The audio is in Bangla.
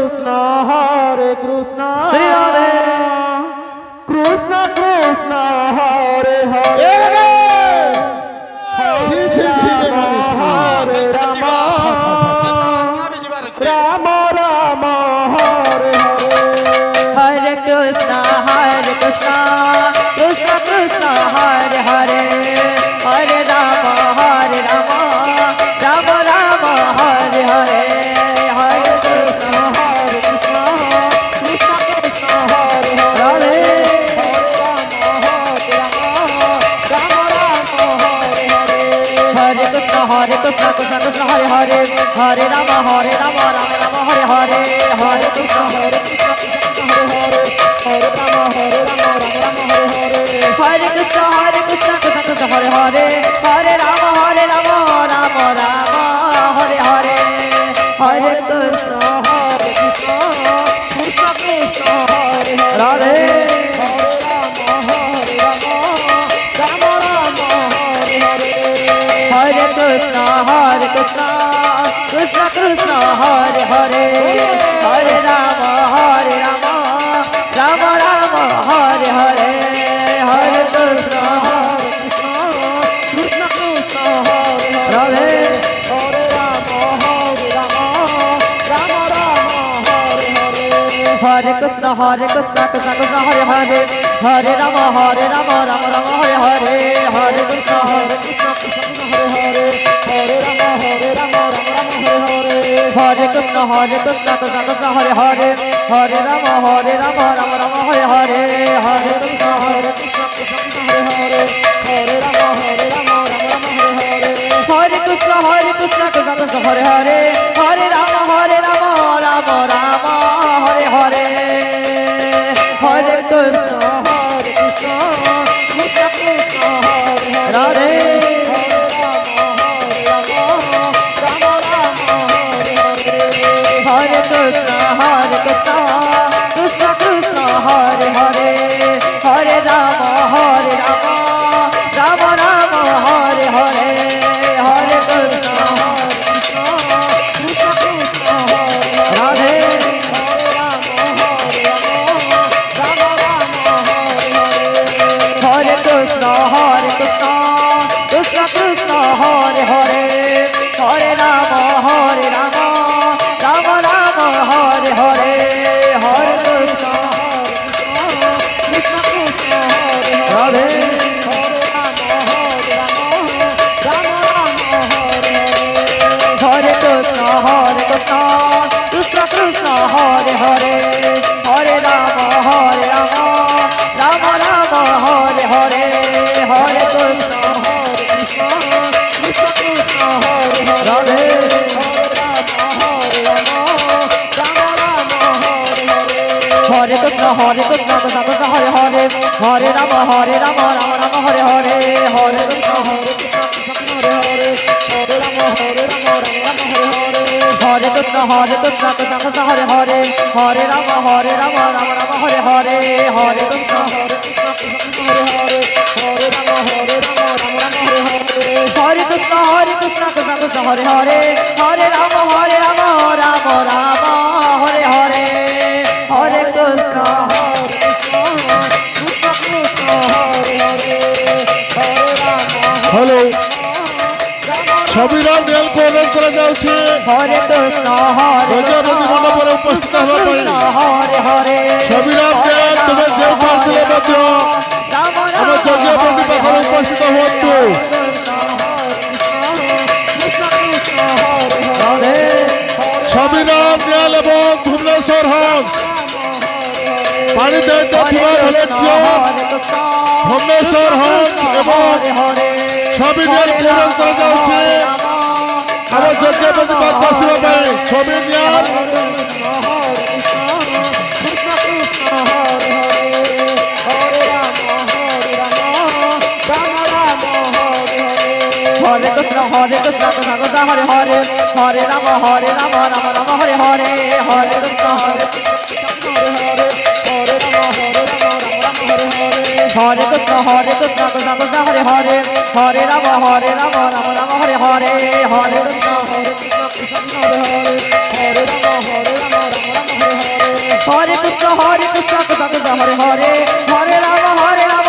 কৃষ্ণ শ্রী রাধে কৃষ্ণ কৃষ্ণ হরে হরে ছি ছি ছি রে মানে ছি। হরে রাম রাম রাম হরে হরে হরে কৃষ্ণ কৃষ্ণ কৃষ্ণ হরে হরে হরে রাম রাম রাম হরে হরে হরে কৃষ্ণ কৃষ্ণ কৃষ্ণ হরে রাধে রাম রাম হরে হরে হরে কৃষ্ণ কৃষ্ণ কৃষ্ণ হরে হরে হরে রাম রাম রাম হরে হরে হরে কৃষ্ণ হরে রাম রাম হরে হরে হরে কৃষ্ণ কৃষ্ণ কৃষ্ণ হরে হরে হরে রাম রাম রাম হরে হরে হরে কৃষ্ণ কৃষ্ণ কৃষ্ণ হরে হরে রাধে রাম রাম হরে হরে হরে কৃষ্ণ কৃষ্ণ কৃষ্ণ হরে হরে হরে রাম রাম রাম হরে হরে হরে কৃষ্ণ কৃষ্ণ কৃষ্ণ হরে হরে রাধে হরে রাম রাম রাম হরে হরে হরে কৃষ্ণ কৃষ্ণ কৃষ্ণ হরে হরে হরে রাম রাম রাম হরে হরে হরে কৃষ্ণ হরে কৃষ্ণ হরে কৃষ্ণ কৃষ্ণ হরে হরে হরে রাম রাম হরে হরে হরে কৃষ্ণ হরে রাম রাম হরে হরে হরে কৃষ্ণ কৃষ্ণ হরে হরে হরে রাম রাম রাম হরে হরে হরে কৃষ্ণ হরে কৃষ্ণ কৃষ্ণ কৃষ্ণ হরে হরে রাধে হরে কৃষ্ণ কৃষ্ণ কৃষ্ণ হরে হরে হরে রাম রাম রাম হরে হরে হরে কৃষ্ণ রাধে হরে কৃষ্ণ কৃষ্ণ কৃষ্ণ হরে হরে হরে রাম রাম রাম হরে হরে হরে কৃষ্ণ রাধে হরে কৃষ্ণ কৃষ্ণ হরে হরে হরে রাম রাম রাম হরে হরে হরে কৃষ্ণ রাধে হরে কৃষ্ণ কৃষ্ণ হরে হরে হরে রাম রাম রাম হরে হরে হরে কৃষ্ণ হরে কৃষ্ণ কৃষ্ণ হরে হরে হরে রাম রাম রাম হরে হরে হরে কৃষ্ণ হরে কৃষ্ণ কৃষ্ণ হরে হরে হরে রাম রাম রাম হরে হরে হরে কৃষ্ণ হ্যালো ছবিরাম রেলকে অনুরোধ করা যাচ্ছে হরে কৃষ্ণ প্রজাপতি মণ্ডপে উপস্থিত হওয়া পাই হরে হরে ছবিরাম রেল তুমি যে পারছিলে মধ্য আমার যজ্ঞপতি পাখে উপস্থিত হতো ছবিরাম রেল এবং ভুবনেশ্বর হাউস পানি দায়িত্ব হলে ভুবনেশ্বর হাউস এবং ছবি রেল অনুরোধ করা যাচ্ছে আমার যজ্ঞপতি পাখ বসিবা পাই ছবি রেল হরে কৃষ্ণ কৃষ্ণ হরে হরে হরে রাম রাম রাম হরে হরে হরে কৃষ্ণ হরে কৃষ্ণ কৃষ্ণ হরে হরে হরে রাম রাম রাম হরে হরে হরে কৃষ্ণ কৃষ্ণ কৃষ্ণ কৃষ্ণ হরে হরে হরে রাম